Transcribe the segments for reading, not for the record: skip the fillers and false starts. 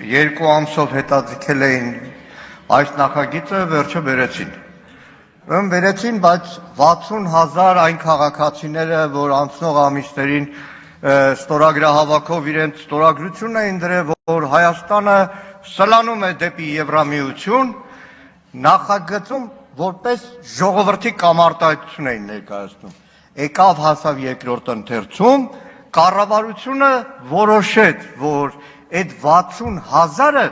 երկու ամսով հետաձգել էին այս նախագիծը, վերջը բերեցին։ Ուրեմն բերեցին, բայց 60,000 այն քաղաքացիները, որ անցնող ամիսներին ստորագրահավաքով իրենց ստորագրություն էին դրել, որ Հայաստանը սլանում է դեպի Եվրամիություն, նախագծում որպես ժողովրդի կամարտահայտություն էին ներկայացնում։ Եկավ հասավ երկրորդ ընթերցում, կառավարությունը որոշեց, որ այդ 60,000-ը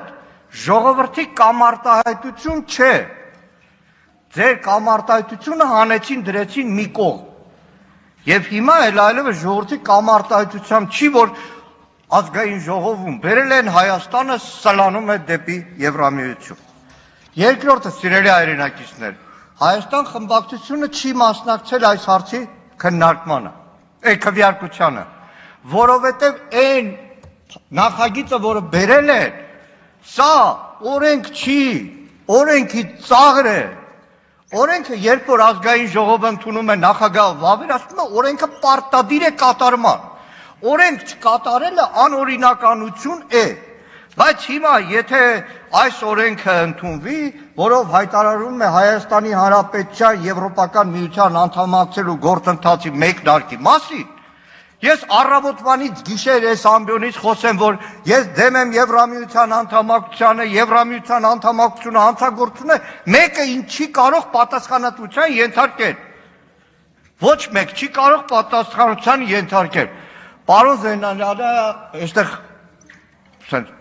ժողովրդի կամարտահայտություն չէ։ Ձեր կամարտահայտությունը հանեցին դրեցին մի կողմ։ Եվ հիմա այլևս ժողովրդի կամարտահայտությամբ չի, որ ազգային ժողովում բերել են Հայաստանը սլանում է դեպի Եվրամիություն։ Երկրորդը, սիրելի հայրենակիցներ, Հայաստան խմբակցությունը չի մասնակցել այս հարցի քննարկմանը, որովհետև այն նախագիծը, որը բերել են, սա օրենք չի, օրենքի ծաղր է։ Օրենքը, երբ որ ազգային ժողովը ընդունում է նախագահը վավերացնում է, օրենքը պարտադիր է կատարման։ Օրենք չկատարելը անօրինականություն է։ Բայց հիմա, եթե այս օրենքը ընդունվի, որով հայտարարում է Հայաստանի Հանրապետության Եվրոպական միության անդամակցելու գործընթացի մեկնարկի մասին, ես առավոտվանից գիշեր այս ամբիոնից խոսեմ, որ ես դեմ եմ Եվրամիության անդամակցությանը, Եվրամիության անդամակցությունը հանցագործություն է, մեկը չի կարող պատասխանատվության ենթարկել։ Ոչ մեկ չի կարող պատասխանատվության ենթարկել։ Պարոն Զեյնալյանը այստեղ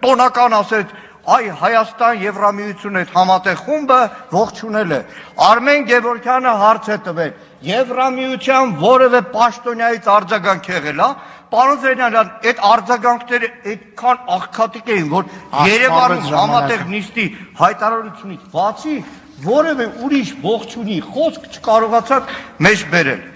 տոնական ասեց, այ Հայաստան Եվրամիություն այդ համատեղ խումբը ողջունել է։ Արմեն Գևորգյանը հարց է տվել, Եվրամիության որևէ պաշտոնյայից արձագանք եղել է։ Պարոն Զեյնալյան, այդ արձագանքները այդքան աղքատիկ էին, որ Երևանում համատեղ նիստի հայտարարությունից բացի որևէ ուրիշ ողջունի խոսք չկարողացան մեջ բերել։